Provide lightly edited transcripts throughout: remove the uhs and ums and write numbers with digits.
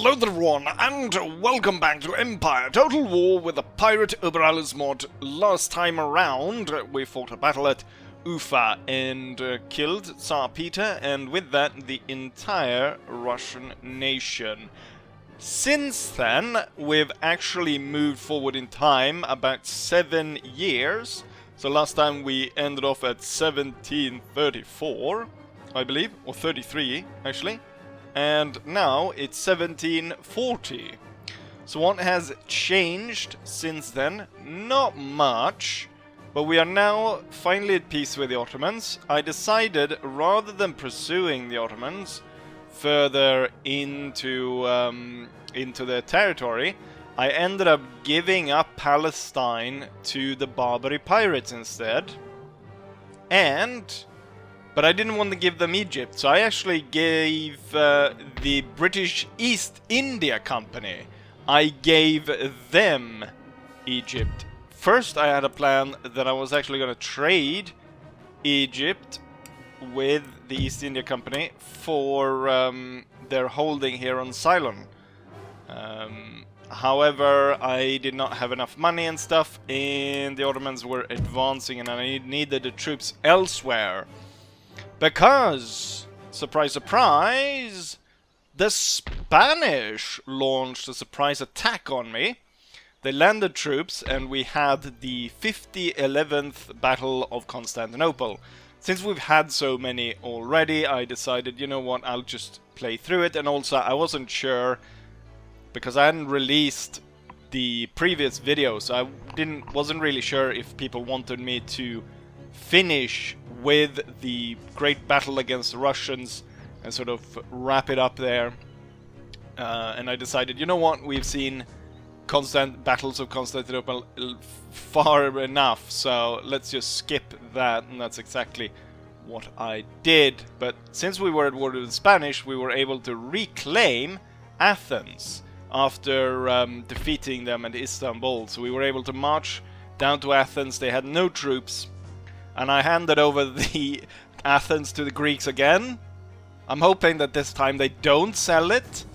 Hello there everyone, and welcome back to Empire Total War with the Pirate Uberalus mod. Last time around, we fought a battle at Ufa and killed Tsar Peter, and with that, the entire Russian nation. Since then, we've actually moved forward in time about 7 years. So last time we ended off at 1734, I believe, or 33 actually. And now it's 1740. So what has changed since then? Not much, but we are now finally at peace with the Ottomans. I decided, rather than pursuing the Ottomans further into their territory, I ended up giving up Palestine to the Barbary pirates instead. But I didn't want to give them Egypt, so I actually gave the British East India Company. I gave them Egypt. First I had a plan that I was actually going to trade Egypt with the East India Company for their holding here on Ceylon. However, I did not have enough money and stuff, and the Ottomans were advancing, and I needed the troops elsewhere. Because, surprise, surprise, the Spanish launched a surprise attack on me. They landed troops, and we had the 11th Battle of Constantinople. Since we've had so many already, I decided, you know what, I'll just play through it. And also, I wasn't sure, because I hadn't released the previous video, so I wasn't really sure if people wanted me to finish with the great battle against the Russians and sort of wrap it up there. And I decided, you know what, we've seen battles of Constantinople far enough, so let's just skip that, and that's exactly what I did. But since we were at war with the Spanish, we were able to reclaim Athens after defeating them at Istanbul. So we were able to march down to Athens. They had no troops, and I handed over the Athens to the Greeks again. I'm hoping that this time they don't sell it,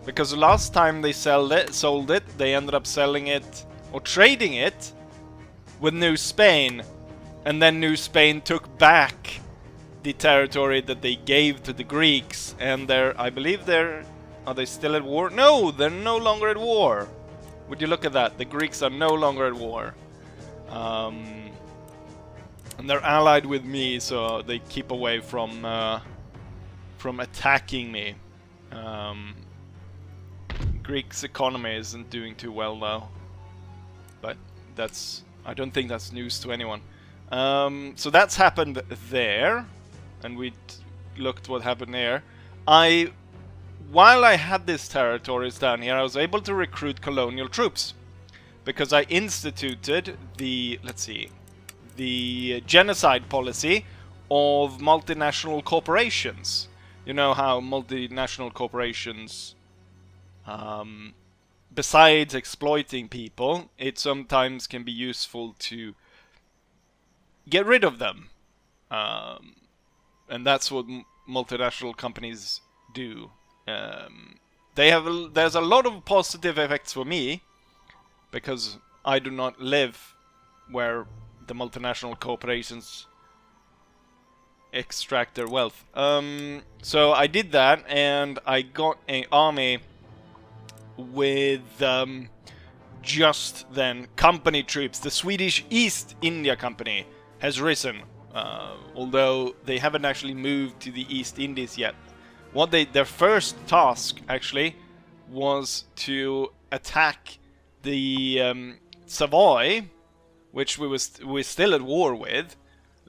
because the last time they sold it, they ended up selling it or trading it with New Spain, and then New Spain took back the territory that they gave to the Greeks, and I believe are they still at war? No, they're no longer at war. Would you look at that? The Greeks are no longer at war. And they're allied with me, so they keep away from attacking me. Greek's economy isn't doing too well though, but I don't think that's news to anyone. So that's happened there, and we looked what happened there. While I had these territories down here, I was able to recruit colonial troops, because I instituted the genocide policy of multinational corporations. You know how multinational corporations, besides exploiting people, it sometimes can be useful to get rid of them. And that's what multinational companies do. There's a lot of positive effects for me, because I do not live where the multinational corporations extract their wealth. So I did that, and I got an army with just then company troops. The Swedish East India Company has risen, although they haven't actually moved to the East Indies yet. Their first task actually was to attack the Savoy, which we're still at war with.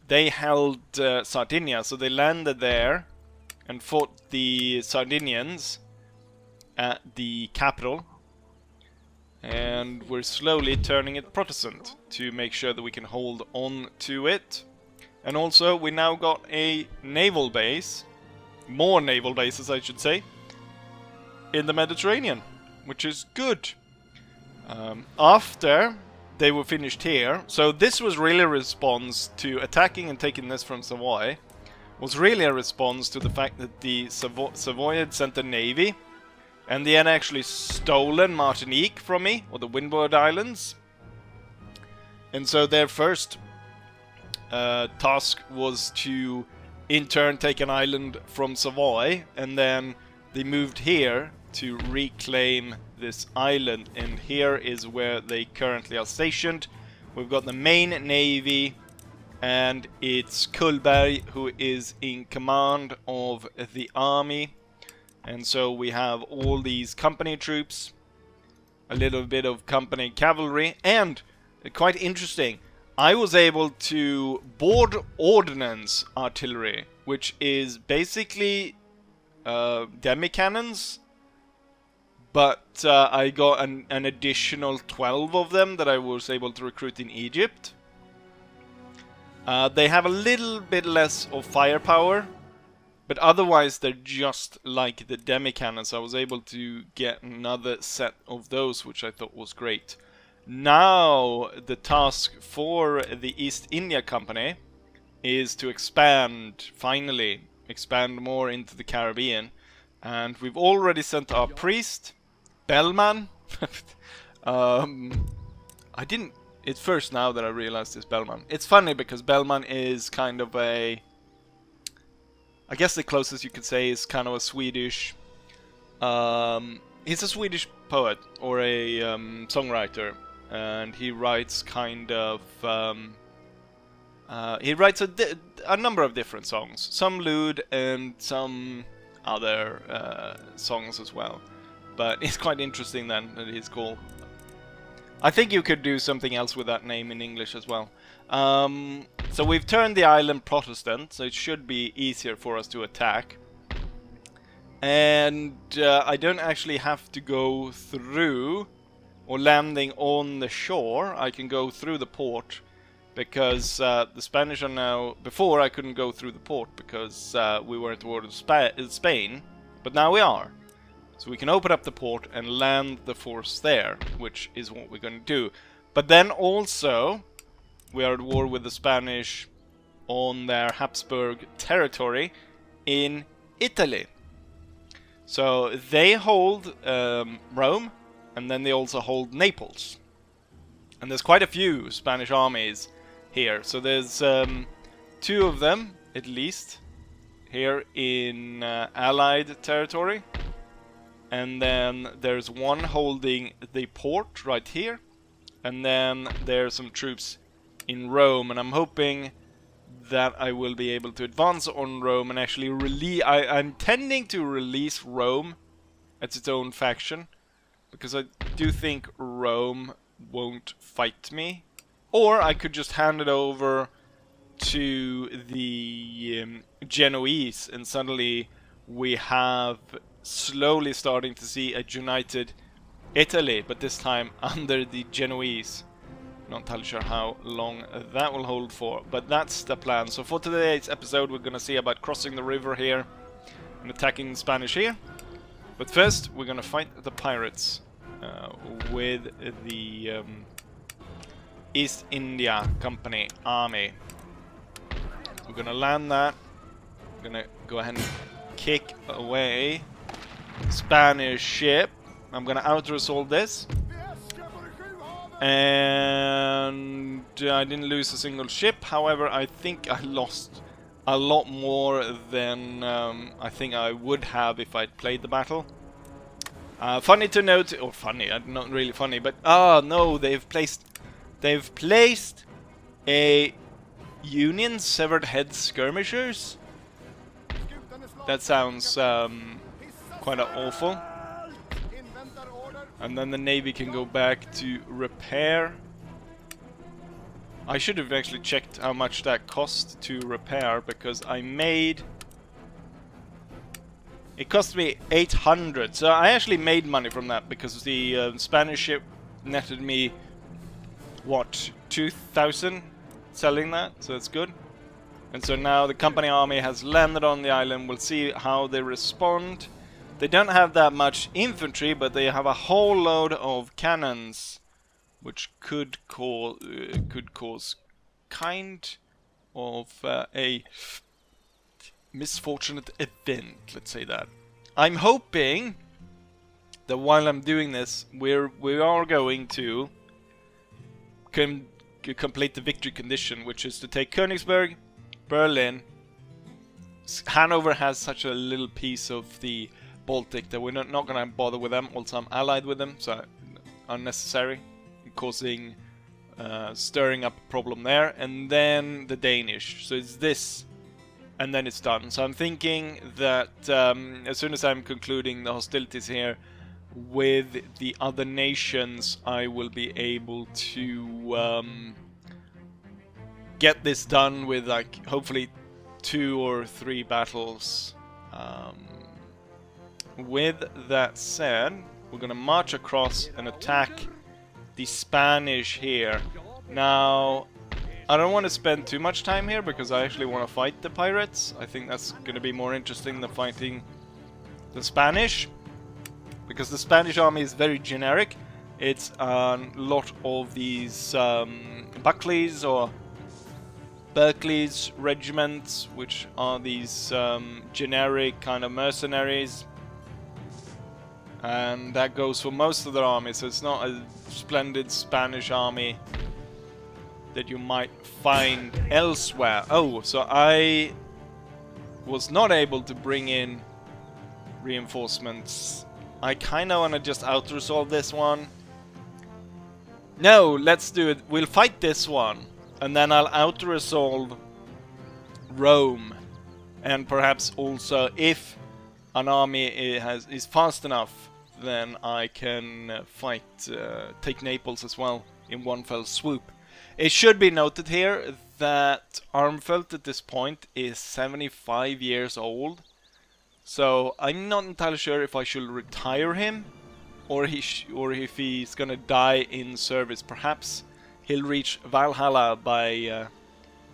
They held Sardinia, so they landed there and fought the Sardinians at the capital. And we're slowly turning it Protestant to make sure that we can hold on to it. And also, we now got a naval base, more naval bases I should say, in the Mediterranean, which is good. After they were finished here, so this was really a response to attacking and taking this from Savoy, was really a response to the fact that the Savoy had sent a navy And they had actually stolen Martinique from me, or the Windward Islands. And so their first task was to in turn take an island from Savoy, and then they moved here to reclaim this island, and here is where they currently are stationed. We've got the main navy, and it's Kullberg who is in command of the army. And so we have all these company troops, a little bit of company cavalry, and quite interesting, I was able to board ordnance artillery, which is basically demi-cannons, but I got an additional 12 of them that I was able to recruit in Egypt. They have a little bit less of firepower, but otherwise they're just like the demi-cannons. I was able to get another set of those, which I thought was great. Now the task for the East India Company is to expand, finally expand more into the Caribbean. And we've already sent our priest, Bellman. It's first now that I realized it's Bellman. It's funny because Bellman is kind of a... I guess the closest you could say is kind of a Swedish... he's a Swedish poet or a songwriter. And he writes kind of... he writes a number of different songs. Some lewd and some other songs as well. But it's quite interesting then that he's called... I think you could do something else with that name in English as well. So we've turned the island Protestant, so it should be easier for us to attack. And I don't actually have to go through or landing on the shore. I can go through the port because the Spanish are now... Before I couldn't go through the port because we weren't towards Spain, but now we are. So we can open up the port and land the force there, which is what we're going to do. But then also, we are at war with the Spanish on their Habsburg territory in Italy. So they hold Rome, and then they also hold Naples. And there's quite a few Spanish armies here. So there's 2 of them, at least, here in Allied territory. And then there's one holding the port right here. And then there's some troops in Rome. And I'm hoping that I will be able to advance on Rome and actually release... I'm intending to release Rome as its own faction. Because I do think Rome won't fight me. Or I could just hand it over to the Genoese. And suddenly we have... slowly starting to see a united Italy, but this time under the Genoese. Not entirely sure how long that will hold for, but that's the plan. So for today's episode we're gonna see about crossing the river here and attacking the Spanish here. But first we're gonna fight the pirates with the East India Company army. We're gonna land that. We're gonna go ahead and kick away Spanish ship. I'm gonna out-resolve this. And I didn't lose a single ship. However, I think I lost a lot more than I think I would have if I'd played the battle. Funny to note, or funny, not really funny, but no, they've placed a Union severed head skirmishers. That sounds quite awful. And then the Navy can go back to repair. I should have actually checked how much that cost to repair, because I made... It cost me 800, so I actually made money from that, because the Spanish ship netted me, what, 2,000 selling that, so that's good. And so now the company army has landed on the island. We'll see how they respond. They don't have that much infantry, but they have a whole load of cannons, which could cause kind of a misfortunate event, let's say that. I'm hoping that while I'm doing this, we are going to complete the victory condition, which is to take Königsberg, Berlin. Hanover has such a little piece of the Baltic that we're not going to bother with them. Also, I'm allied with them, so unnecessary, causing stirring up a problem there. And then the Danish. So it's this, and then it's done. So I'm thinking that as soon as I'm concluding the hostilities here with the other nations, I will be able to get this done with, like, hopefully 2 or 3 battles. With that said, we're gonna march across and attack the Spanish here. Now, I don't want to spend too much time here because I actually want to fight the pirates. I think that's gonna be more interesting than fighting the Spanish, because the Spanish army is very generic. It's a lot of these Buckleys or Berkeley's regiments, which are these generic kind of mercenaries, and that goes for most of their armies. So it's not a splendid Spanish army that you might find elsewhere. Oh, so I was not able to bring in reinforcements. I kind of want to just out-resolve this one. No, let's do it. We'll fight this one, and then I'll out-resolve Rome. And perhaps also, if an army is fast enough, then I can take Naples as well in one fell swoop. It should be noted here that Armfelt at this point is 75 years old. So I'm not entirely sure if I should retire him, or if he's gonna die in service. Perhaps he'll reach Valhalla by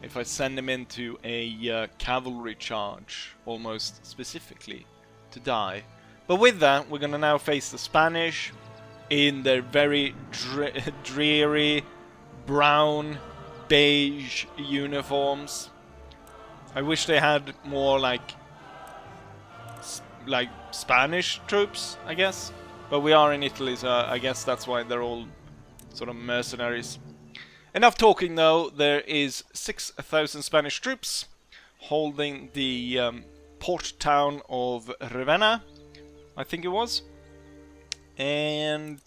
if I send him into a cavalry charge, almost specifically to die. But with that, we're gonna now face the Spanish in their very dreary brown beige uniforms. I wish they had more like Spanish troops, I guess. But we are in Italy, so I guess that's why they're all sort of mercenaries. Enough talking though. There is 6,000 Spanish troops holding the port town of Ravenna, I think it was. And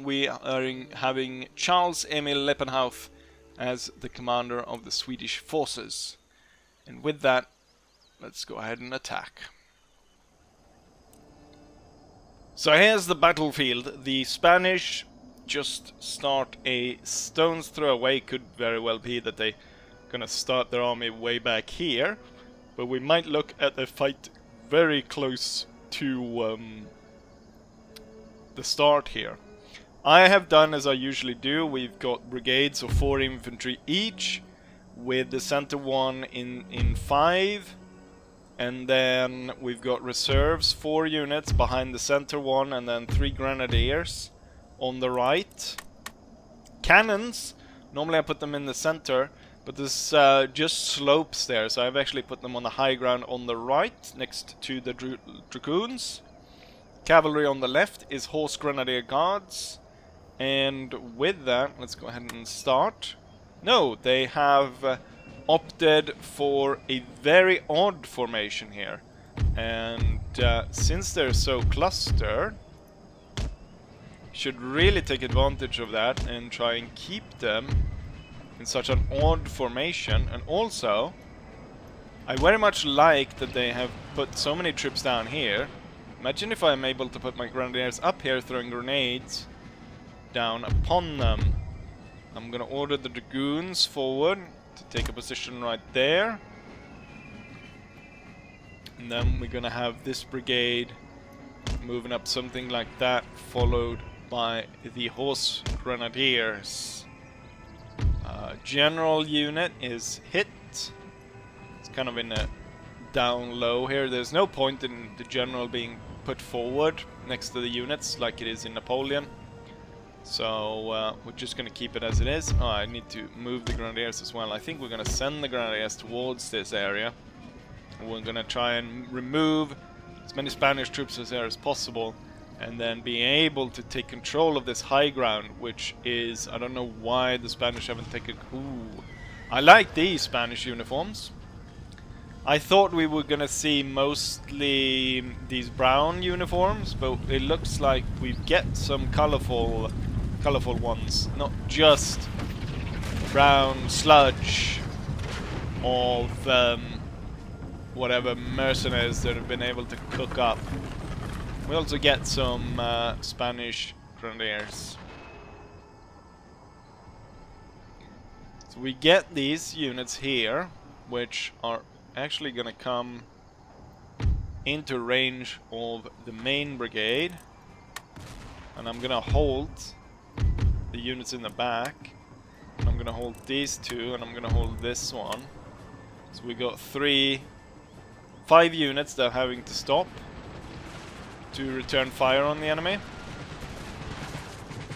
we are having Charles Emil Leppenhauf as the commander of the Swedish forces. And with that, let's go ahead and attack. So here's the battlefield. The Spanish just start a stone's throw away. Could very well be that they're gonna start their army way back here, but we might look at a fight very close to the start here. I have done as I usually do. We've got brigades of 4 infantry each, with the center one in 5. And then we've got reserves, 4 units behind the center one, and then 3 grenadiers on the right. Cannons, normally I put them in the center, but this just slopes there, so I've actually put them on the high ground on the right, next to the dragoons. Cavalry on the left is horse grenadier guards, and with that, let's go ahead and start. No, they have opted for a very odd formation here, and since they're so clustered, should really take advantage of that and try and keep them in such an odd formation. And also, I very much like that they have put so many troops down here. Imagine if I'm able to put my grenadiers up here throwing grenades down upon them. I'm gonna order the dragoons forward to take a position right there, and then we're gonna have this brigade moving up something like that, followed by the horse grenadiers. General unit is hit. It's kind of in a down low here. There's no point in the general being put forward next to the units like it is in Napoleon. So we're just going to keep it as it is. Oh, I need to move the grenadiers as well. I think we're going to send the grenadiers towards this area. We're going to try and remove as many Spanish troops as there as possible. and then being able to take control of this high ground, which is, I don't know why the Spanish haven't taken. Ooh, I like these Spanish uniforms. I thought we were gonna see mostly these brown uniforms, but it looks like we get some colorful ones, not just brown sludge of whatever mercenaries that have been able to cook up. We also get some Spanish grenadiers. So we get these units here, which are actually gonna come into range of the main brigade, and I'm gonna hold the units in the back. I'm gonna hold these two, and I'm gonna hold this one. So we got 5 units that are having to stop to return fire on the enemy.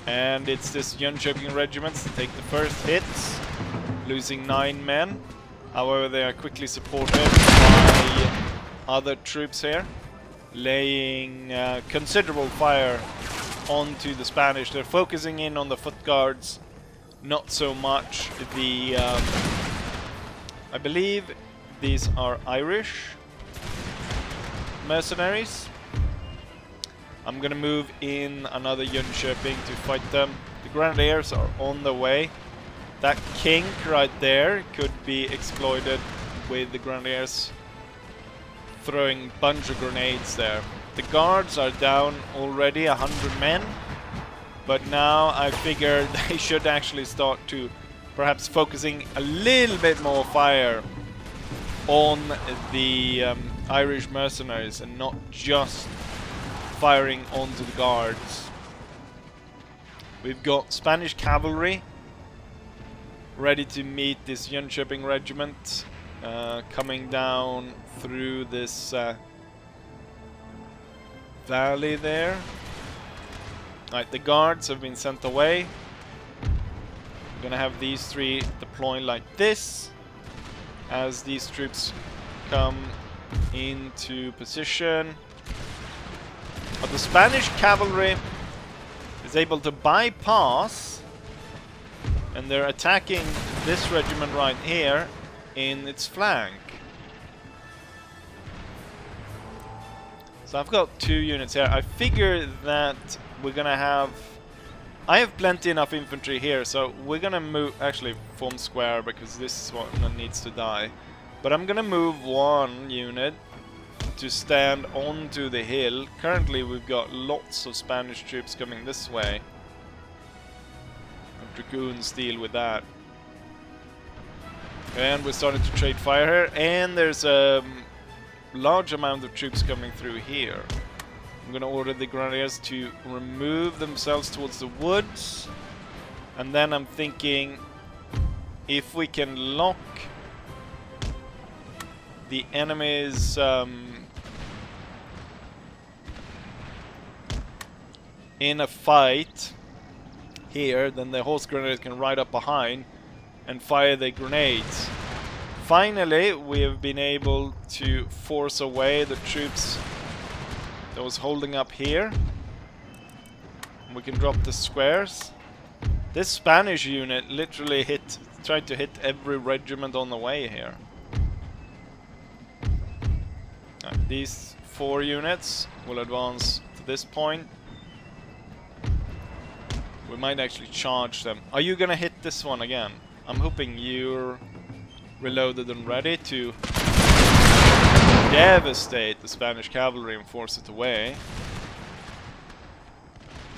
And it's this Jönköping regiments that take the first hits, losing 9 men. However, they are quickly supported by other troops here, laying considerable fire onto the Spanish. They're focusing in on the foot guards, not so much the... I believe these are Irish mercenaries. I'm gonna move in another Jönköping to fight them. The Grenadiers are on the way. That kink right there could be exploited with the Grenadiers throwing a bunch of grenades there. The guards are down already, 100 men. But now I figure they should actually start to perhaps focusing a little bit more fire on the Irish mercenaries and not just firing onto the guards. We've got Spanish cavalry ready to meet this Jönköping regiment coming down through this valley there. Alright, the guards have been sent away. We're gonna have these 3 deploying like this as these troops come into position. But the Spanish cavalry is able to bypass, and they're attacking this regiment right here in its flank. So I've got 2 units here. I figure that we're gonna have... I have plenty enough infantry here, so we're gonna move... Actually, form square, because this is what needs to die. But I'm gonna move 1 unit to stand onto the hill. Currently we've got lots of Spanish troops coming this way. Dragoons deal with that. And we're starting to trade fire here, and there's a large amount of troops coming through here. I'm gonna order the Grenadiers to remove themselves towards the woods, and then I'm thinking if we can lock the enemy's in a fight here, then the horse grenadiers can ride up behind and fire their grenades. Finally, we have been able to force away the troops that was holding up here. We can drop the squares. This Spanish unit literally tried to hit every regiment on the way here. These 4 units will advance to this point. We might actually charge them. Are you gonna hit this one again? I'm hoping you're reloaded and ready to devastate the Spanish cavalry and force it away.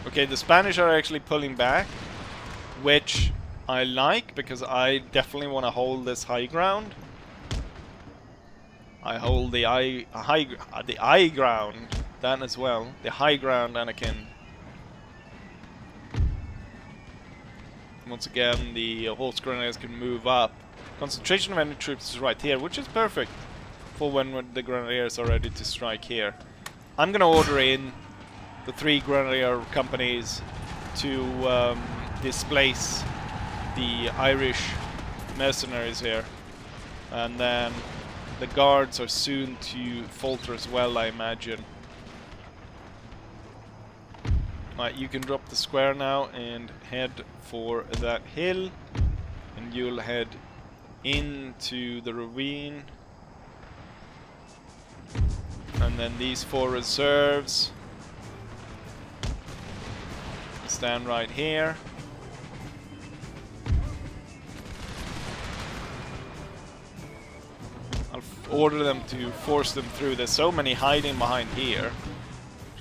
Okay, the Spanish are actually pulling back, which I like, because I definitely want to hold this high ground. I hold the high ground, that as well. The high ground, Anakin. Once again, the horse grenadiers can move up. Concentration of enemy troops is right here, which is perfect for when the grenadiers are ready to strike here. I'm gonna order in the 3 grenadier companies to displace the Irish mercenaries here, and then the guards are soon to falter as well, I imagine. Right, you can drop the square now and head for that hill, and you'll head into the ravine. And then these 4 reserves stand right here. I'll order them to force them through. There's so many hiding behind here.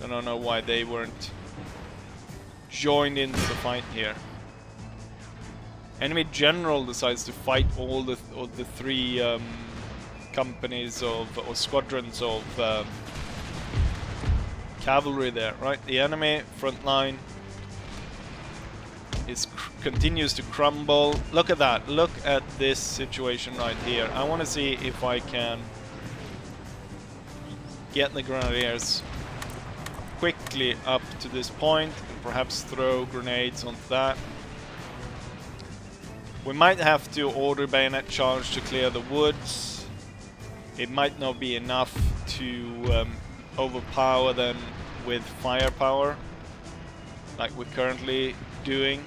I don't know why they weren't joined into the fight here. Enemy general decides to fight all the 3 companies of, or squadrons of cavalry there, right? The enemy front line continues to crumble. Look at that. Look at this situation right here. I want to see if I can get the grenadiers quickly up to this point and perhaps throw grenades onto that. We might have to order bayonet charge to clear the woods. It might not be enough to overpower them with firepower like we're currently doing.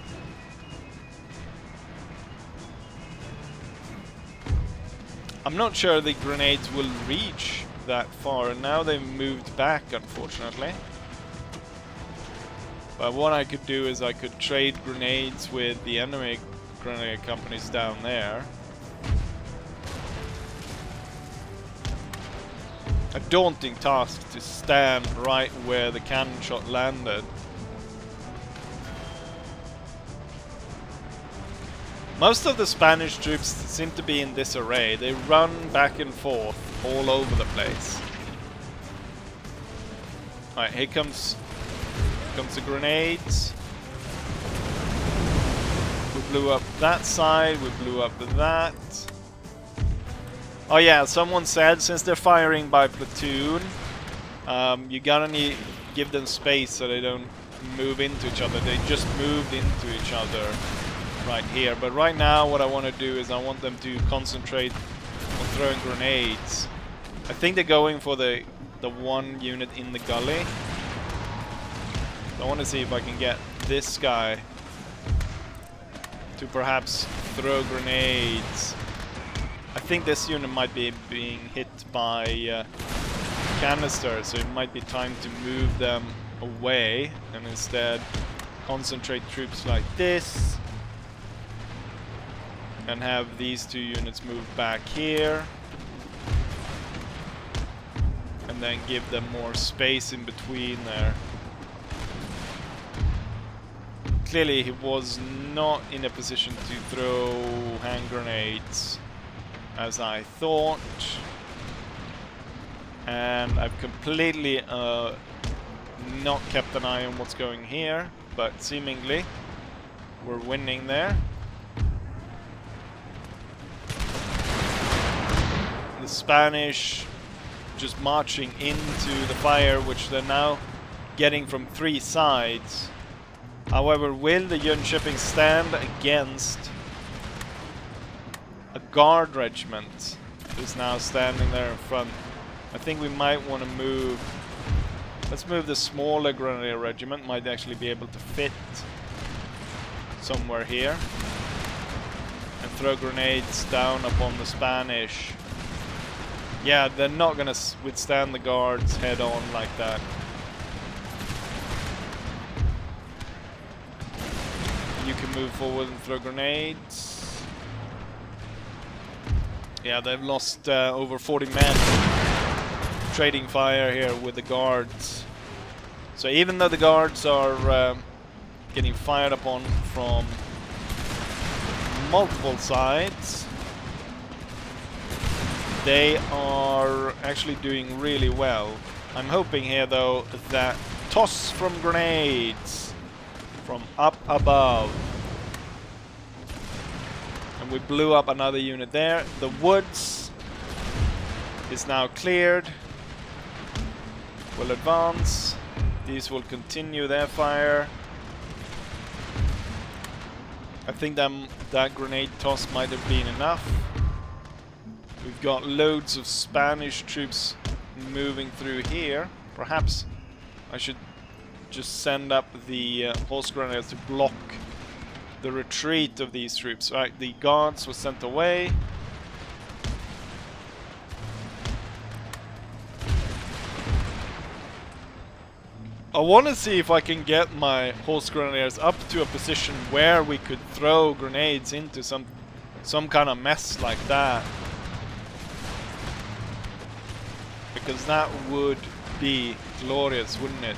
I'm not sure the grenades will reach that far, and now they've moved back, unfortunately. But what I could do is I could trade grenades with the enemy grenade companies down there. A daunting task to stand right where the cannon shot landed. Most of the Spanish troops seem to be in disarray. They run back and forth all over the place. Alright, here comes the grenades. We blew up that side, we blew up that. Oh yeah, someone said since they're firing by platoon, you gotta give them space so they don't move into each other. They just moved into each other right here. But right now what I want to do is I want them to concentrate on throwing grenades. I think they're going for the one unit in the gully. I want to see if I can get this guy to perhaps throw grenades. I think this unit might be being hit by canisters, so it might be time to move them away and instead concentrate troops like this and have these 2 units move back here and then give them more space in between there. Clearly he was not in a position to throw hand grenades as I thought, and I've completely not kept an eye on what's going here, but seemingly we're winning there. The Spanish just marching into the fire, which they're now getting from 3 sides. However, will the Jönköping stand against a guard regiment who's now standing there in front? I think we might want to move. Let's move the smaller grenadier regiment. Might actually be able to fit somewhere here and throw grenades down upon the Spanish. Yeah, they're not gonna withstand the guards head on like that. You can move forward and throw grenades. Yeah, they've lost over 40 men trading fire here with the guards. So even though the guards are getting fired upon from multiple sides, they are actually doing really well. I'm hoping here though that toss from grenades from up above. And we blew up another unit there. The woods is now cleared. We'll advance. These will continue their fire. I think that grenade toss might have been enough. We've got loads of Spanish troops moving through here. Perhaps I should just send up the horse grenadiers to block the retreat of these troops. Right, the guards were sent away. I want to see if I can get my horse grenadiers up to a position where we could throw grenades into some kind of mess like that. Because that would be glorious, wouldn't it?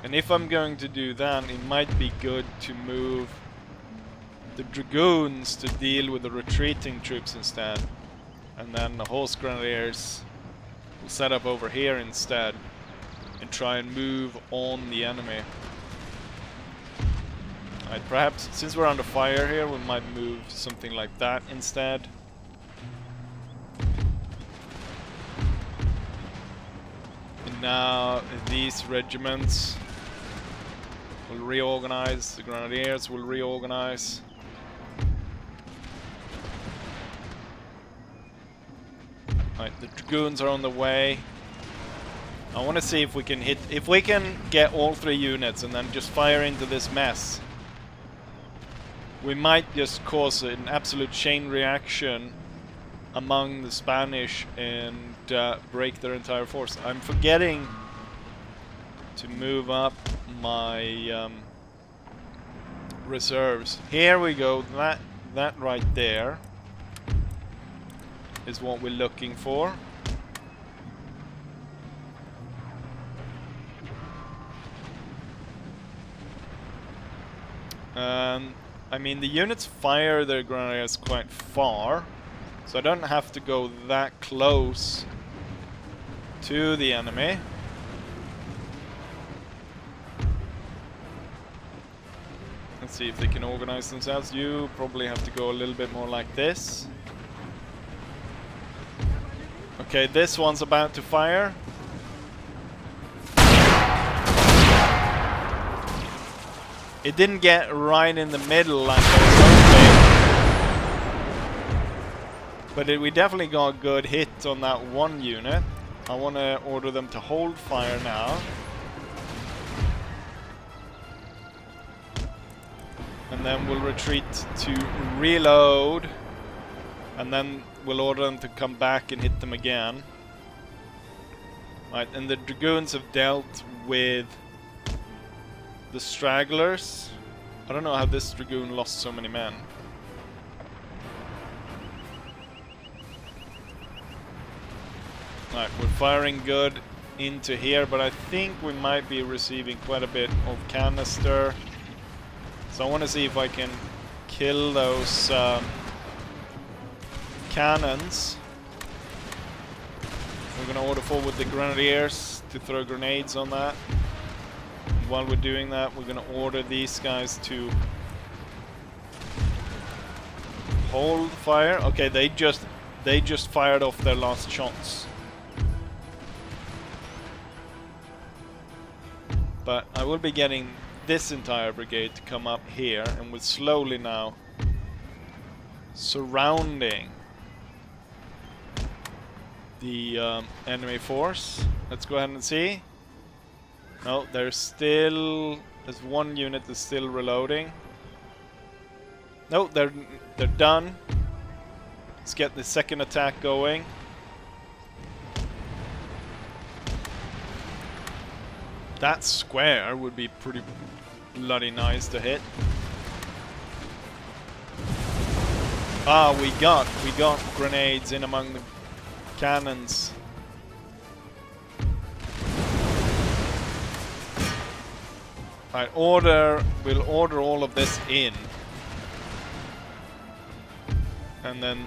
And if I'm going to do that, it might be good to move the dragoons to deal with the retreating troops instead. And then the horse grenadiers will set up over here instead and try and move on the enemy. Right, perhaps since we're under fire here, we might move something like that instead. And now these regiments will reorganize, the grenadiers will reorganize. Right, the dragoons are on the way. I want to see if we can hit, if we can get all 3 units and then just fire into this mess. We might just cause an absolute chain reaction among the Spanish and break their entire force. I'm forgetting to move up my reserves. Here we go. That right there is what we're looking for. I mean, the units fire their grenadiers quite far, so I don't have to go that close to the enemy. Let's see if they can organize themselves. You probably have to go a little bit more like this. Okay, this one's about to fire. It didn't get right in the middle like I was hoping. But we definitely got a good hit on that one unit. I want to order them to hold fire now. And then we'll retreat to reload. And then we'll order them to come back and hit them again. Right, and the dragoons have dealt with the stragglers. I don't know how this dragoon lost so many men. Right, we're firing good into here, but I think we might be receiving quite a bit of canister. So I want to see if I can kill those cannons. We're going to order forward the grenadiers to throw grenades on that. And while we're doing that, we're going to order these guys to hold fire. Okay, they just fired off their last shots. But I will be getting this entire brigade to come up here, and we're slowly now surrounding the enemy force. Let's go ahead and see. No, there's one unit that's still reloading. No, they're done. Let's get the second attack going. That square would be pretty bloody nice to hit. Ah, we got grenades in among the cannons. Right, we'll order all of this in. And then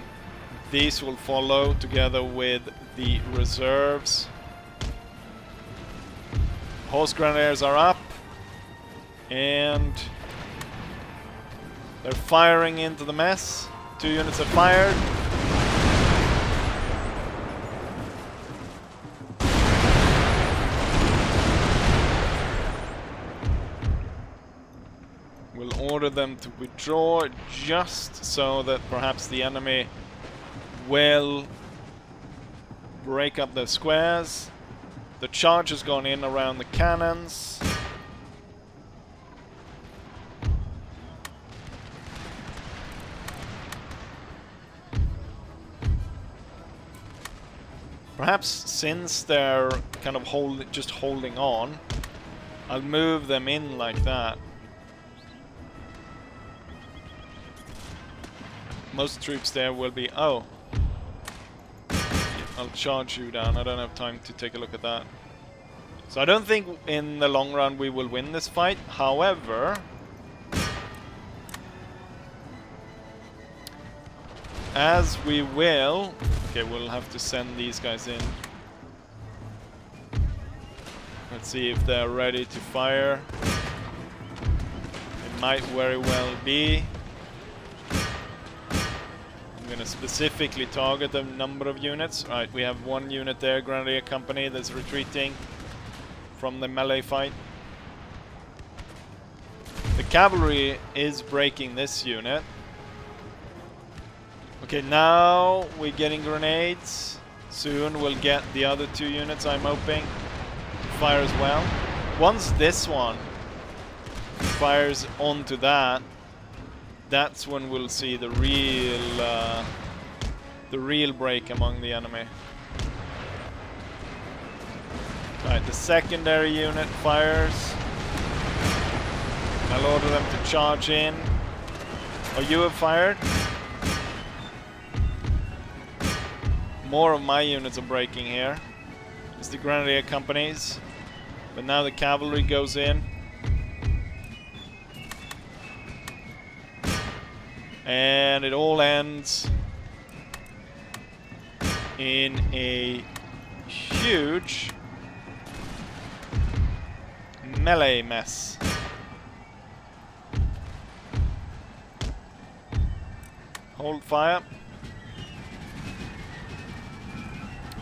these will follow together with the reserves. Horse grenadiers are up. And they're firing into the mess. 2 units have fired. We'll order them to withdraw just so that perhaps the enemy will break up their squares. The charge has gone in around the cannons. Perhaps since they're kind of just holding on, I'll move them in like that. Most troops there will be... Oh. I'll charge you down. I don't have time to take a look at that. So I don't think in the long run we will win this fight. However, as we will... Okay, we'll have to send these guys in. Let's see if they're ready to fire. It might very well be. I'm gonna specifically target the number of units. Right, we have one unit there, Grenadier Company, that's retreating from the melee fight. The cavalry is breaking this unit. Okay, now we're getting grenades. Soon we'll get the other 2 units, I'm hoping, to fire as well. Once this one fires onto that, that's when we'll see the real break among the enemy. Alright, the secondary unit fires. I'll order them to charge in. Oh, you have fired? More of my units are breaking here. It's the Grenadier Companies. But now the cavalry goes in. And it all ends in a huge melee mess. Hold fire.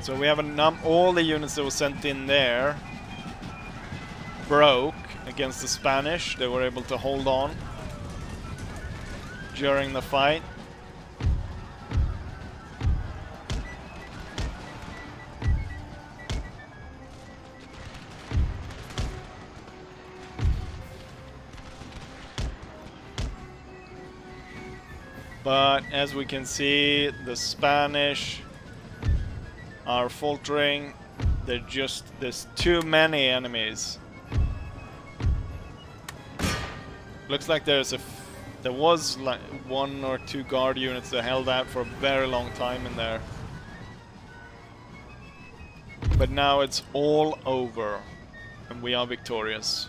So we have all the units that were sent in there broke against the Spanish. They were able to hold on during the fight. But as we can see, the Spanish are faltering. There's too many enemies. Looks like there was like 1 or 2 guard units that held out for a very long time in there. But now it's all over and we are victorious.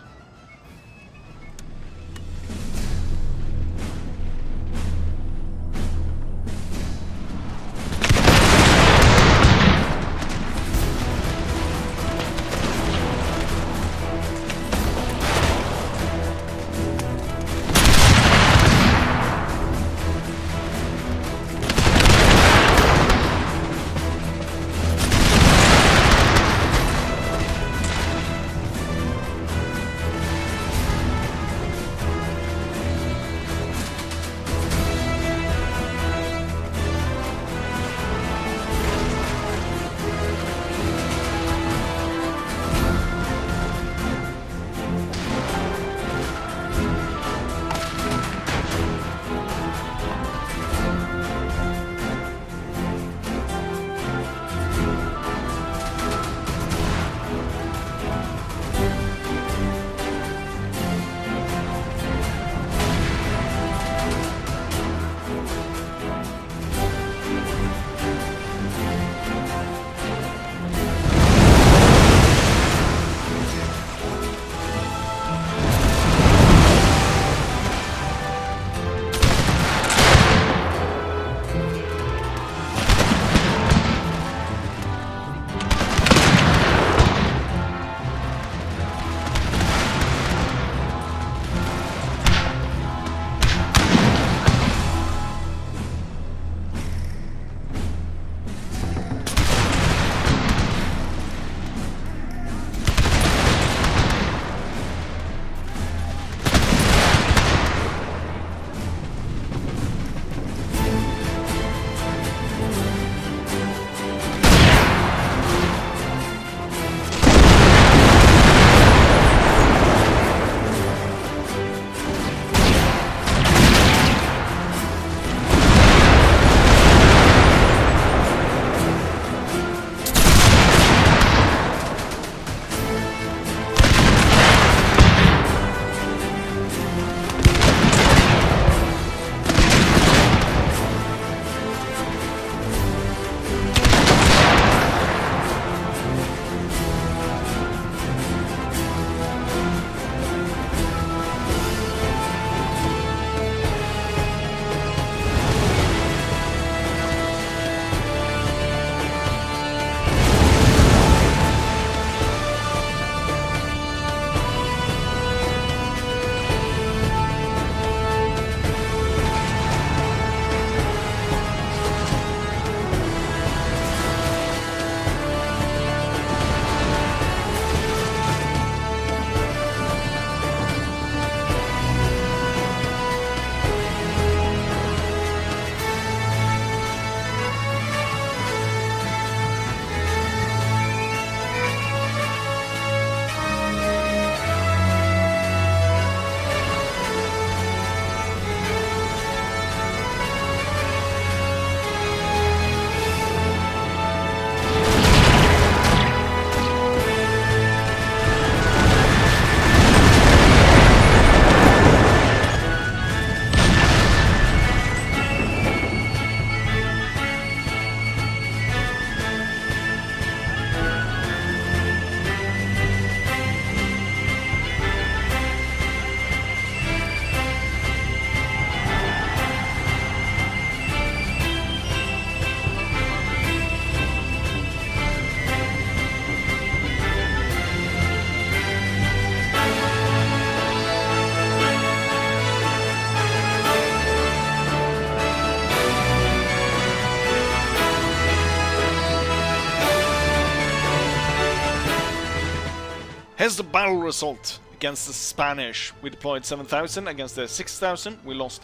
Here's the battle result against the Spanish. We deployed 7,000 against their 6,000. We lost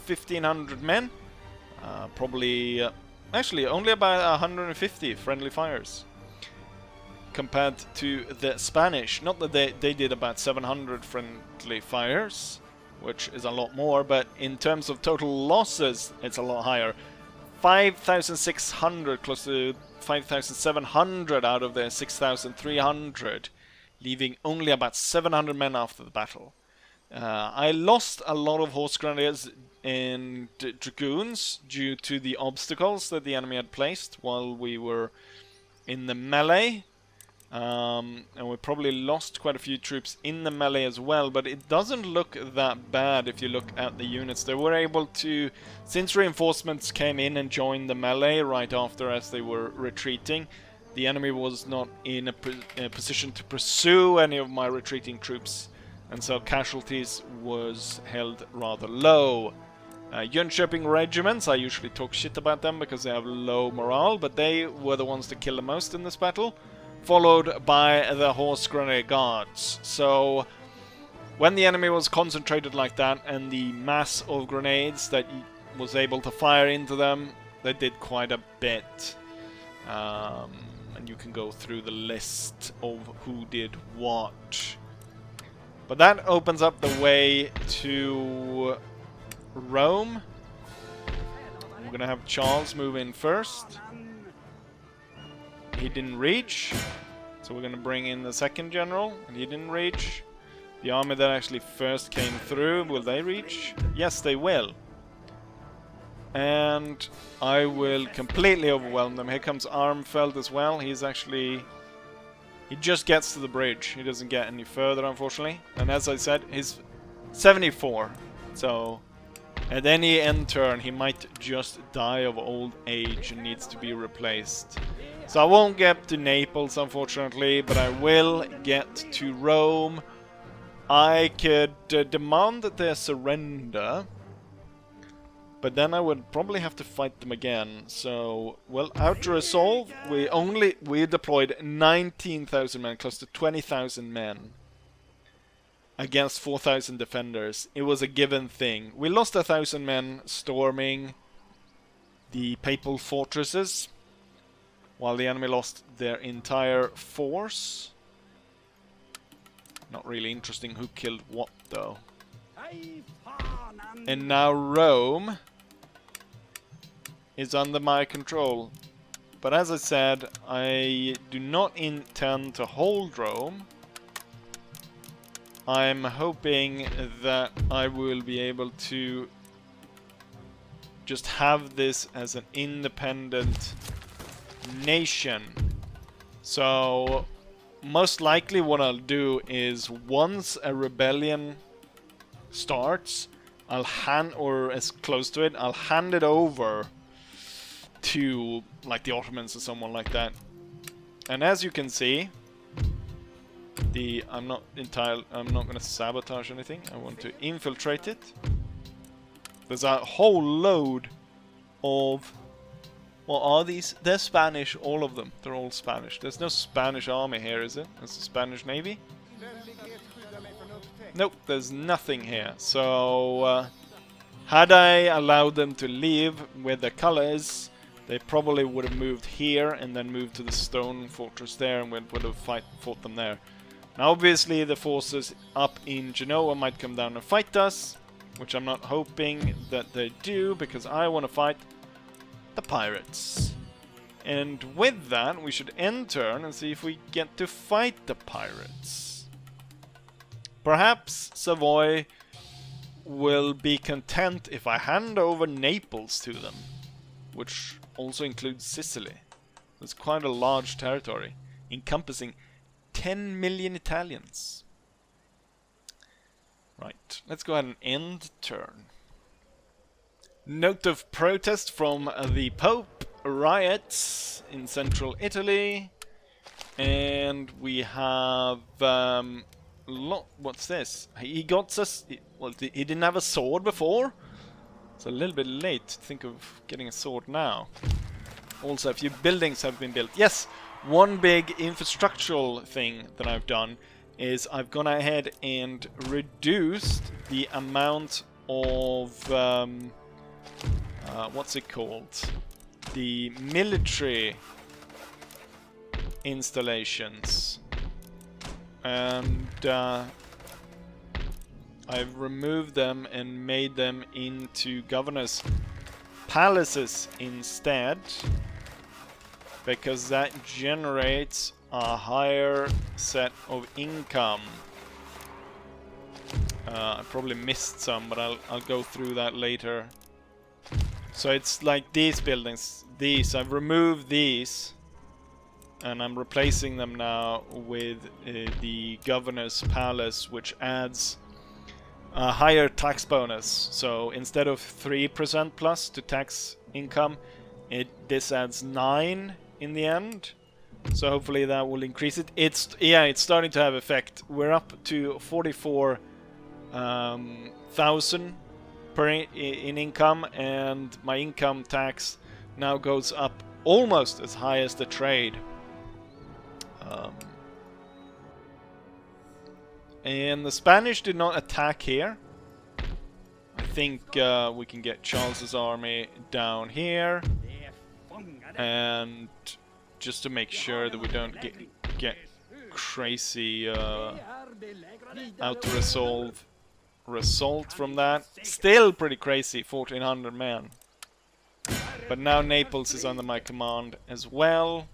1,500 men. Probably, actually, only about 150 friendly fires compared to the Spanish. Not that they did about 700 friendly fires, which is a lot more, but in terms of total losses, it's a lot higher. 5,600, close to 5,700 out of their 6,300, leaving only about 700 men after the battle. I lost a lot of horse grenadiers and dragoons due to the obstacles that the enemy had placed while we were in the melee. And we probably lost quite a few troops in the melee as well, but it doesn't look that bad if you look at the units. They were able to, since reinforcements came in and joined the melee right after as they were retreating, the enemy was not in a position to pursue any of my retreating troops, and so casualties was held rather low. Jönköping regiments, I usually talk shit about them because they have low morale, but they were the ones to kill the most in this battle, followed by the horse grenadier guards. So when the enemy was concentrated like that and the mass of grenades that was able to fire into them, they did quite a bit. And you can go through the list of who did what. But that opens up the way to Rome. We're gonna have Charles move in first. He didn't reach, so we're gonna bring in the second general, and he didn't reach. The army that actually first came through, will they reach? Yes, they will. And I will completely overwhelm them. Here comes Armfeld as well. He's actually... he just gets to the bridge. He doesn't get any further, unfortunately. And as I said, he's 74. So at any end turn, he might just die of old age and needs to be replaced. So I won't get to Naples, unfortunately, but I will get to Rome. I could demand that they surrender, but then I would probably have to fight them again. So, well, out to resolve, we deployed 19,000 men, close to 20,000 men, against 4,000 defenders. It was a given thing. We lost 1,000 men storming the papal fortresses, while the enemy lost their entire force. Not really interesting who killed what, though. And now Rome is under my control. But as I said, I do not intend to hold Rome. I'm hoping that I will be able to just have this as an independent nation. So most likely what I'll do is once a rebellion starts, I'll hand, or as close to it, I'll hand it over to like the Ottomans or someone like that. And as you can see, I'm not going to sabotage anything. I want to infiltrate it. There's a whole load of... what are these? They're Spanish, all of them. They're all Spanish. There's no Spanish army here, is it? There's the Spanish Navy? Nope, there's nothing here. So, had I allowed them to leave with the colors, they probably would have moved here and then moved to the stone fortress there and would have fought them there. Now, obviously, the forces up in Genoa might come down and fight us, which I'm not hoping that they do, because I want to fight the pirates. And with that, we should end turn and see if we get to fight the pirates. Perhaps Savoy will be content if I hand over Naples to them, which also includes Sicily. It's quite a large territory, encompassing 10 million Italians. Right, let's go ahead and end turn. Note of protest from the Pope, riots in central Italy, and we have what's this? He got us. Well, he didn't have a sword before. It's a little bit late to think of getting a sword now. Also, a few buildings have been built. Yes, one big infrastructural thing that I've done is I've gone ahead and reduced the amount of what's it called? The military installations, and I've removed them and made them into governors' palaces instead, because that generates a higher set of income. I probably missed some, but I'll go through that later. So it's like these buildings. These, I've removed these, and I'm replacing them now with the governor's palace, which adds a higher tax bonus. So instead of 3% plus to tax income, this adds 9 in the end. So hopefully that will increase it. It's starting to have effect. We're up to 44,000 in income, and my income tax now goes up almost as high as the trade. And the Spanish did not attack here. I think we can get Charles's army down here, and just to make sure that we don't get crazy out-to-resolve result from that. Still pretty crazy, 1400 men. But now Naples is under my command as well.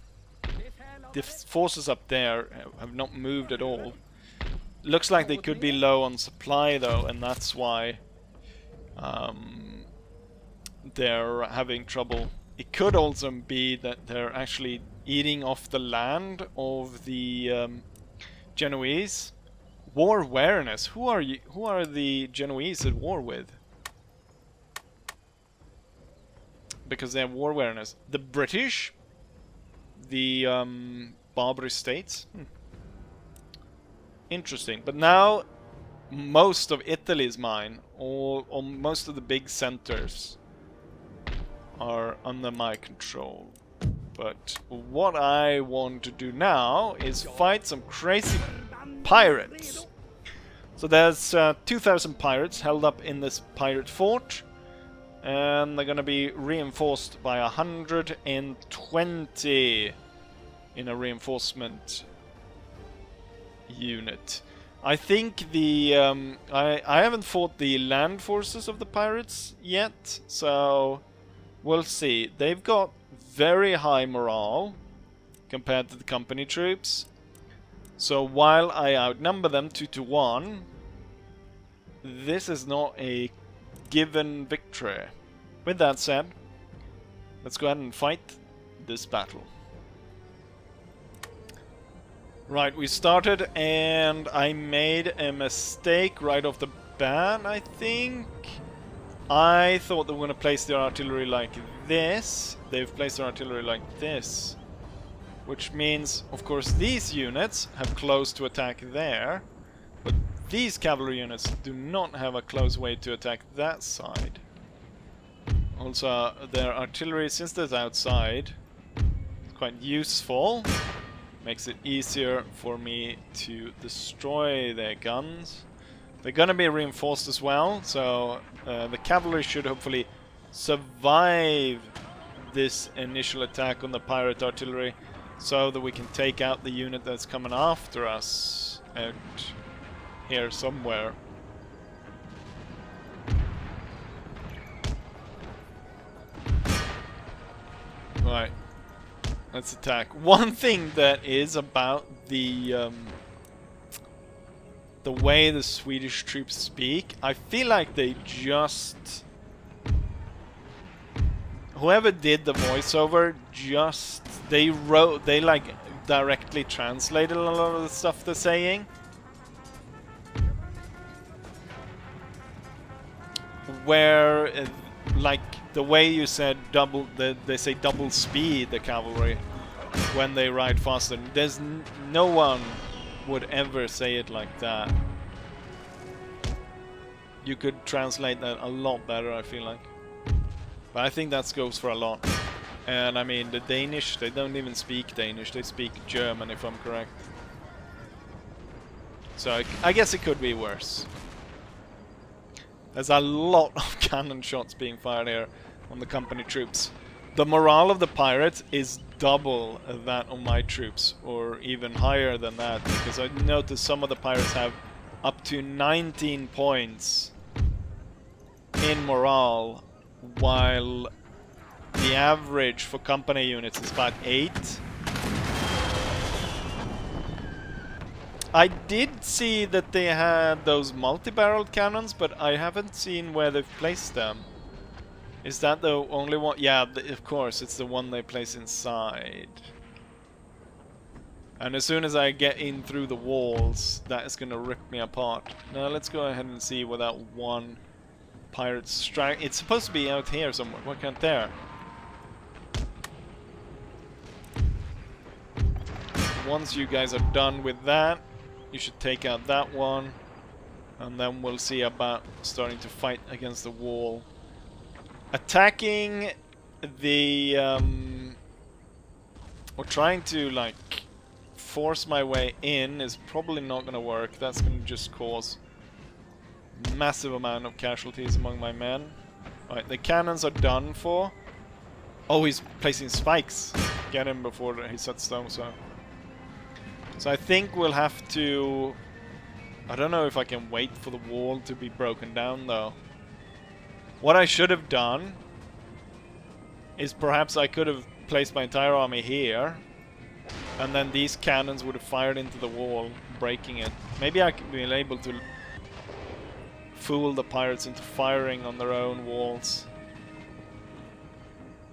The forces up there have not moved at all. Looks like they could be low on supply though, and that's why they're having trouble. It could also be that they're actually eating off the land of the Genoese. War awareness. Who are you? Who are the Genoese at war with? Because they have war awareness. The British, the Barbary states. Interesting. But now most of Italy is mine. Or most of the big centers are under my control. But what I want to do now is fight some crazy pirates. So there's 2,000 pirates held up in this pirate fort, and they're gonna be reinforced by 120 in a reinforcement unit. I think the I haven't fought the land forces of the pirates yet, so we'll see. They've got very high morale compared to the company troops. So while I outnumber them 2-1, this is not a given victory. With that said, let's go ahead and fight this battle. Right, we started and I made a mistake right off the bat, I think. I thought they were going to place their artillery like this. They've placed their artillery like this. Which means, of course, these units have close to attack there. But these cavalry units do not have a close way to attack that side. Also, their artillery, since it's outside, is quite useful. Makes it easier for me to destroy their guns. They're gonna be reinforced as well, so the cavalry should hopefully survive this initial attack on the pirate artillery, so that we can take out the unit that's coming after us out here somewhere. Right, let's attack. One thing that is about the way the Swedish troops speak, I feel like they just... Whoever did the voiceover just... They like directly translated a lot of the stuff they're saying. Where, like, the way you said double... They say double speed, the cavalry, when they ride faster. There's no one would ever say it like that. You could translate that a lot better, I feel like. But I think that goes for a lot. And I mean, the Danish, they don't even speak Danish, they speak German, if I'm correct. So I guess it could be worse. There's a lot of cannon shots being fired here on the company troops. The morale of the pirates is double that of my troops, or even higher than that, because I noticed some of the pirates have up to 19 points in morale, while the average for company units is about 8. I did see that they had those multi-barreled cannons, but I haven't seen where they've placed them. Is that the only one? Yeah, of course, it's the one they place inside. And as soon as I get in through the walls, that is going to rip me apart. Now let's go ahead and see where that one pirate strike... It's supposed to be out here somewhere. Why can't there? Once you guys are done with that, you should take out that one. And then we'll see about starting to fight against the wall. Attacking the... or trying to, like, force my way in is probably not going to work. That's going to just cause massive amount of casualties among my men. Right, the cannons are done for. Oh, he's placing spikes. Get him before he sets down, so I think we'll have to... I don't know if I can wait for the wall to be broken down, though. What I should have done is perhaps I could have placed my entire army here, and then these cannons would have fired into the wall, breaking it. Maybe I could be able to fool the pirates into firing on their own walls.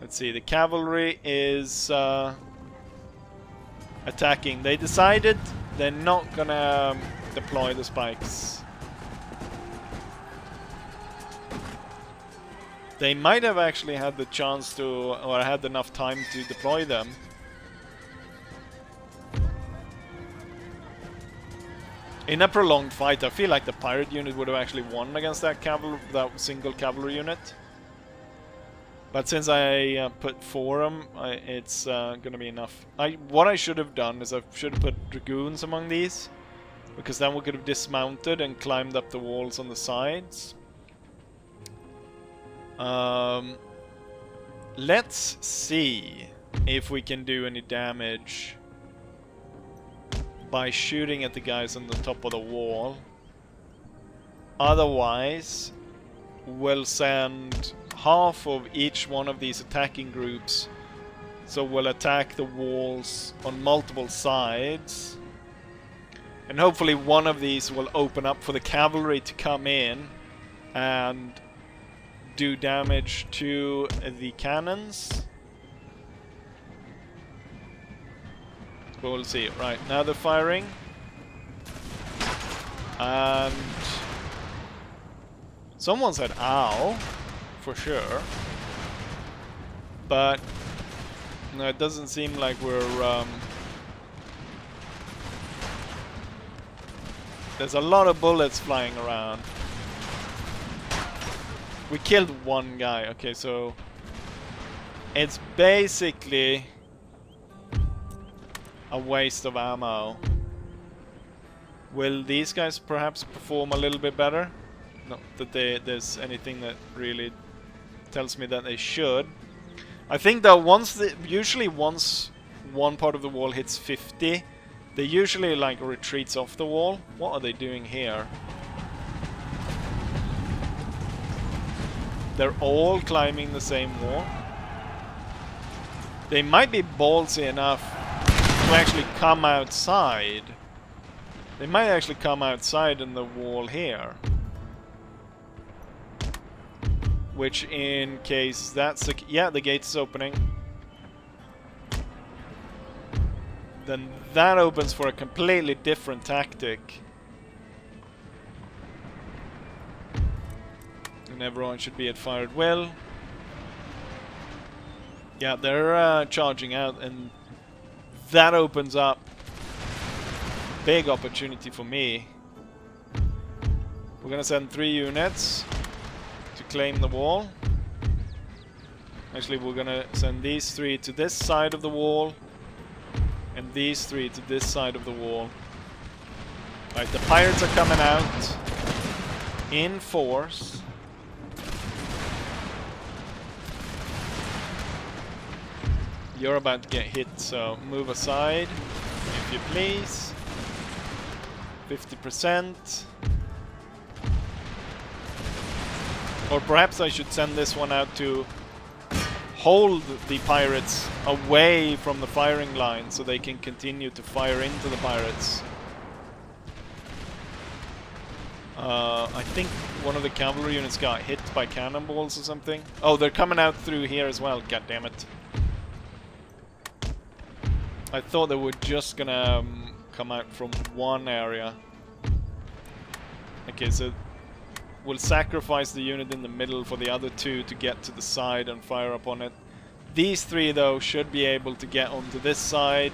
Let's see, the cavalry is attacking. They decided they're not gonna deploy the spikes. They might have actually had the chance to, or had enough time to deploy them. In a prolonged fight, I feel like the pirate unit would have actually won against that single cavalry unit. But since I put 4 of them, it's gonna be enough. What I should have done is I should have put dragoons among these, because then we could have dismounted and climbed up the walls on the sides. Let's see if we can do any damage by shooting at the guys on the top of the wall. Otherwise, we'll send half of each one of these attacking groups, so we'll attack the walls on multiple sides, and hopefully one of these will open up for the cavalry to come in and do damage to the cannons. But we'll see. Right, now they're firing. And someone said ow, for sure. But no, it doesn't seem like we're there's a lot of bullets flying around. We killed one guy. Okay, so it's basically a waste of ammo. Will these guys perhaps perform a little bit better? Not that there's anything that really tells me that they should. I think that usually once one part of the wall hits 50, they usually like retreats off the wall. What are they doing here? They're all climbing the same wall. They might be ballsy enough to actually come outside. They might actually come outside in the wall here. Which in case that's... yeah, the gate is opening. Then that opens for a completely different tactic. And everyone should be at fire at will. Yeah, they're charging out, and that opens up big opportunity for me. We're gonna send 3 units to claim the wall. Actually, we're gonna send these 3 to this side of the wall, and these 3 to this side of the wall. Right, the pirates are coming out in force. You're about to get hit, so move aside, if you please. 50%. Or perhaps I should send this one out to hold the pirates away from the firing line so they can continue to fire into the pirates. I think one of the cavalry units got hit by cannonballs or something. Oh, they're coming out through here as well, god damn it. I thought they were just gonna come out from one area. Okay, so we'll sacrifice the unit in the middle for the other two to get to the side and fire upon it. These three, though, should be able to get onto this side.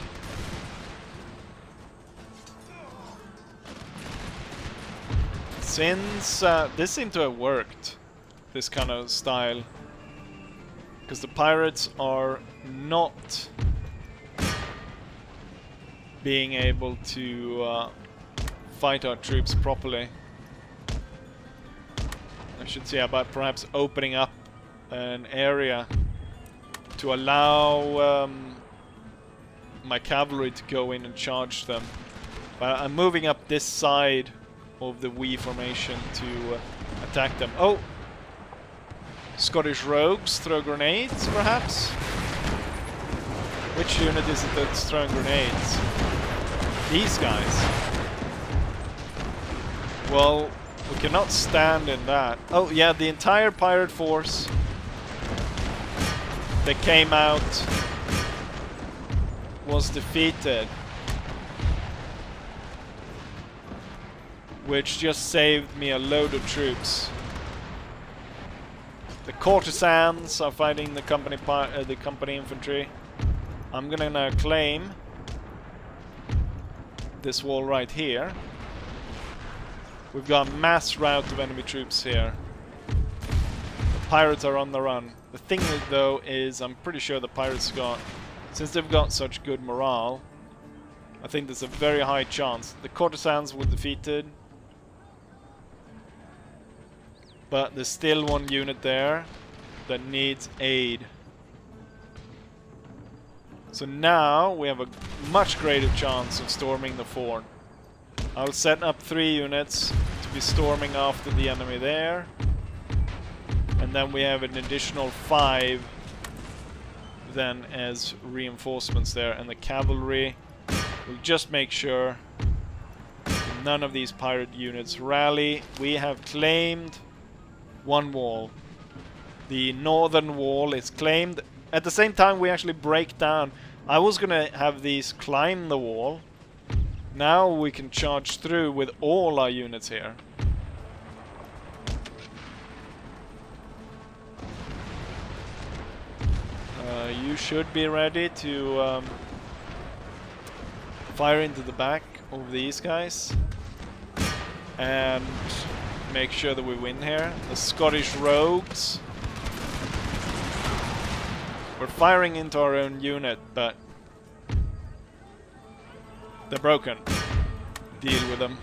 Since this seemed to have worked, this kind of style, because the pirates are not being able to fight our troops properly. I should say about perhaps opening up an area to allow my cavalry to go in and charge them. But I'm moving up this side of the V formation to attack them. Oh! Scottish rogues throw grenades, perhaps? Which unit is it that's throwing grenades? These guys. Well, we cannot stand in that. Oh yeah, the entire pirate force that came out was defeated. Which just saved me a load of troops. The courtesans are fighting the company infantry. I'm gonna now claim this wall right here. We've got a mass rout of enemy troops here. The pirates are on the run. The thing though is I'm pretty sure the pirates got, since they've got such good morale, I think there's a very high chance. The courtesans were defeated. But there's still one unit there that needs aid. So now we have a much greater chance of storming the fort. I'll set up 3 units to be storming after the enemy there. And then we have an additional 5 then as reinforcements there. And the cavalry will just make sure none of these pirate units rally. We have claimed one wall. The northern wall is claimed. At the same time we actually break down. I was gonna have these climb the wall. Now we can charge through with all our units here. You should be ready to fire into the back of these guys and make sure that we win here. The Scottish rogues. We're firing into our own unit, but they're broken. Deal with them.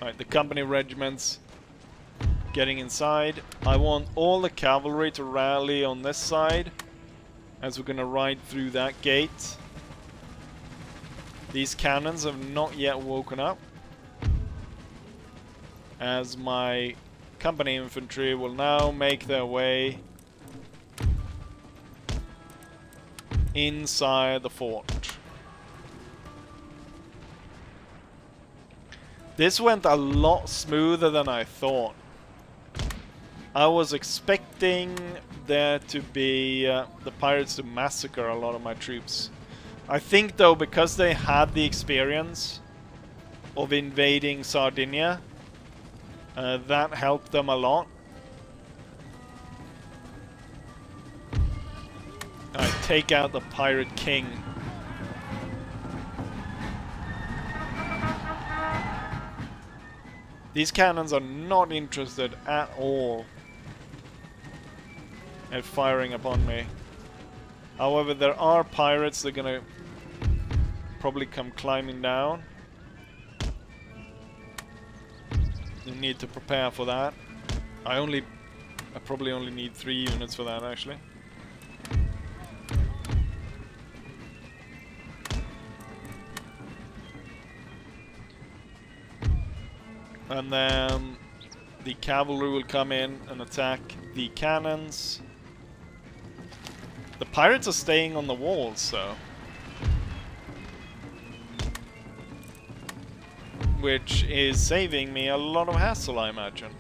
Alright, the company regiments getting inside. I want all the cavalry to rally on this side as we're gonna ride through that gate. These cannons have not yet woken up, as my company infantry will now make their way inside the fort. This went a lot smoother than I thought. I was expecting there to be the pirates to massacre a lot of my troops. I think though, because they had the experience of invading Sardinia, that helped them a lot. Alright, take out the pirate king. These cannons are not interested at all at firing upon me. However, there are pirates that are gonna probably come climbing down. You need to prepare for that. I probably only need 3 units for that, actually. And then the cavalry will come in and attack the cannons. The pirates are staying on the walls, though. Which is saving me a lot of hassle, I imagine.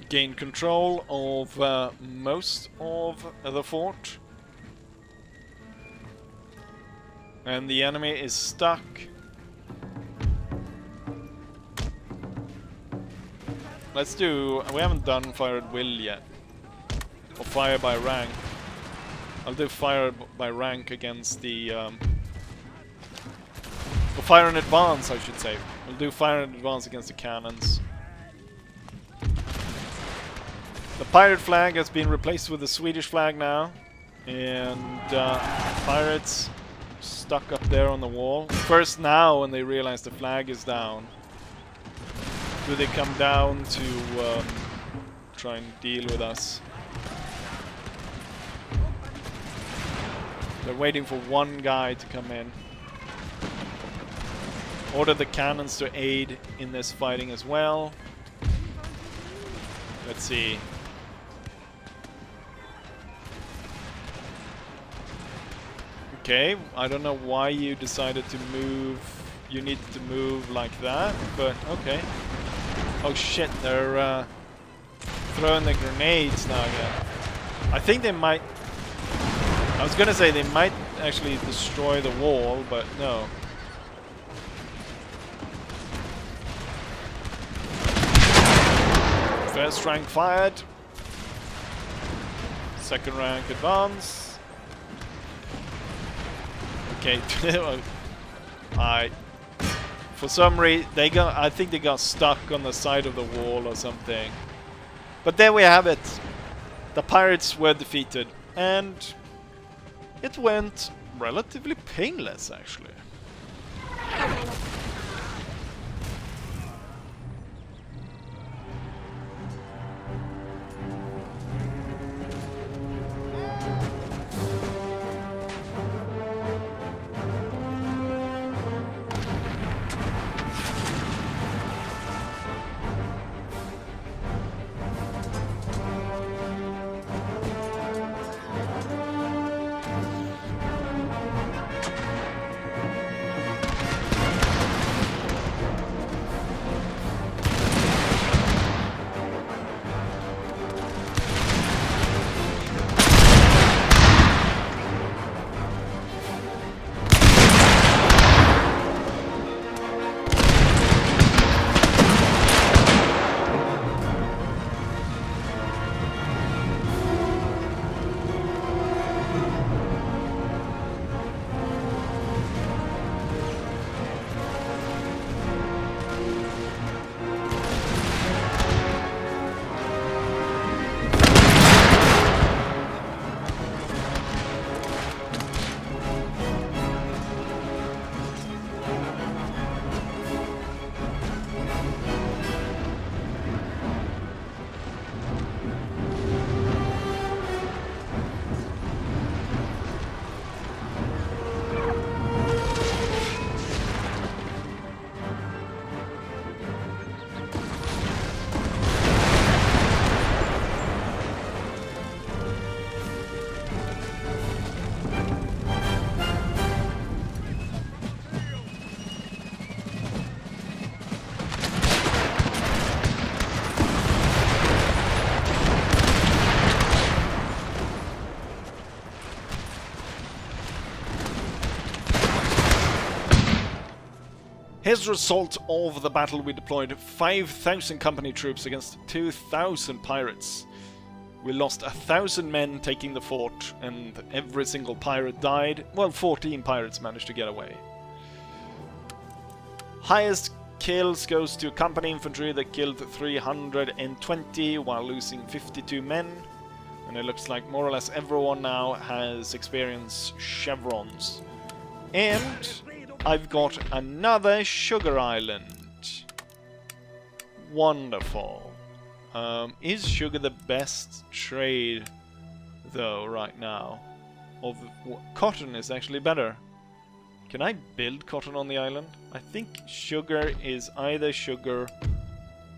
Gain control of most of the fort. And the enemy is stuck. Let's do... we haven't done fire at will yet. Or fire by rank. I'll do fire by rank against the... or fire in advance, I should say. We'll do fire in advance against the cannons. The pirate flag has been replaced with the Swedish flag now. And pirates stuck up there on the wall. First now, when they realize the flag is down, do they come down to try and deal with us. They're waiting for one guy to come in. Order the cannons to aid in this fighting as well. Let's see. Okay, I don't know why you decided to move. You needed to move like that, but okay. Oh shit, they're throwing the grenades now again. I think they might... I was gonna say they might actually destroy the wall, but no. First rank fired. Second rank advance. Okay, for some reason I think they got stuck on the side of the wall or something. But there we have it. The pirates were defeated, and it went relatively painless, actually. As a result of the battle, we deployed 5,000 company troops against 2,000 pirates. We lost 1,000 men taking the fort, and every single pirate died. Well, 14 pirates managed to get away. Highest kills goes to company infantry that killed 320 while losing 52 men. And it looks like more or less everyone now has experienced chevrons. And I've got another sugar island. Wonderful. Is sugar the best trade though right now? Cotton is actually better. Can I build cotton on the island? I think sugar is either sugar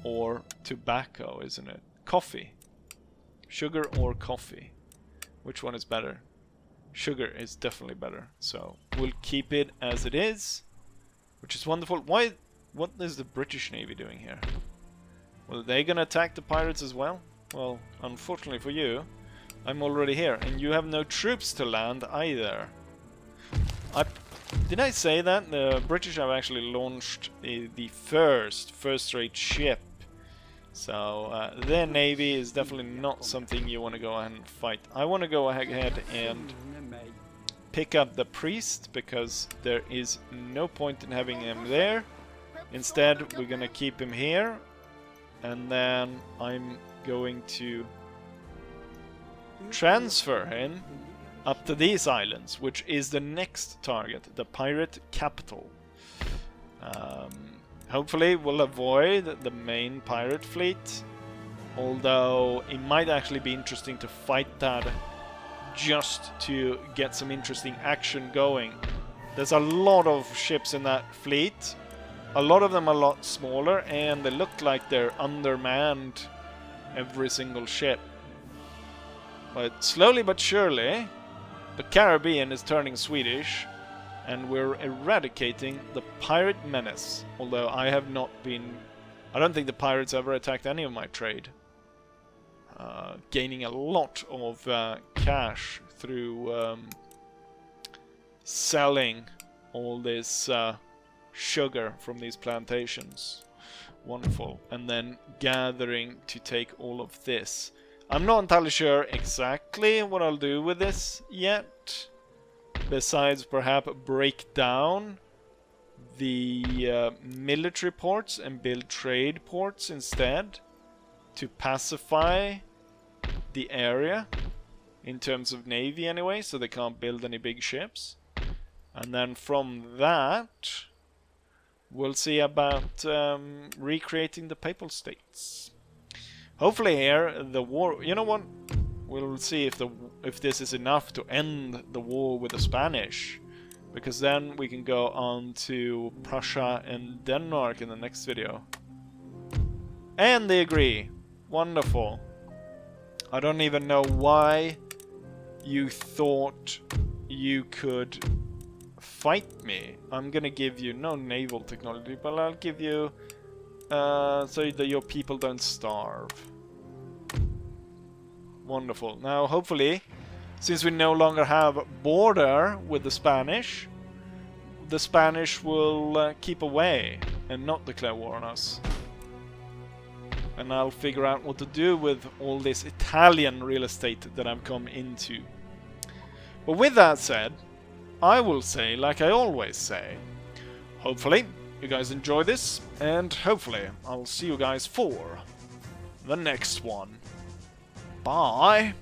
or tobacco, isn't it? Coffee. Sugar or coffee. Which one is better? Sugar is definitely better. So we'll keep it as it is, which is wonderful. Why? What is the British Navy doing here? Well, they're gonna attack the pirates as well? Well, unfortunately for you, I'm already here, and you have no troops to land either. Did I say that? The British have actually launched the first-rate ship. So, their navy is definitely not something you want to go ahead and fight. I want to go ahead and pick up the priest, because there is no point in having him there. Instead, we're gonna keep him here. And then I'm going to transfer him up to these islands, which is the next target, the pirate capital. Hopefully we'll avoid the main pirate fleet, although it might actually be interesting to fight that just to get some interesting action going. There's a lot of ships in that fleet. A lot of them are a lot smaller, and they look like they're undermanned, every single ship. But slowly but surely, the Caribbean is turning Swedish, and we're eradicating the pirate menace. Although I don't think the pirates ever attacked any of my trade. Gaining a lot of cash through selling all this sugar from these plantations. Wonderful. And then gathering to take all of this. I'm not entirely sure exactly what I'll do with this yet, besides perhaps break down the military ports and build trade ports instead to pacify the area in terms of navy anyway, so they can't build any big ships. And then from that we'll see about recreating the Papal States. Hopefully here, the war... You know what? We'll see if this is enough to end the war with the Spanish. Because then we can go on to Prussia and Denmark in the next video. And they agree. Wonderful. I don't even know why you thought you could fight me. I'm gonna give you no naval technology, but I'll give you so that your people don't starve. Wonderful. Now hopefully, since we no longer have border with the Spanish will keep away and not declare war on us. And I'll figure out what to do with all this Italian real estate that I've come into. But with that said, I will say, like I always say, hopefully you guys enjoy this, and hopefully I'll see you guys for the next one. Bye!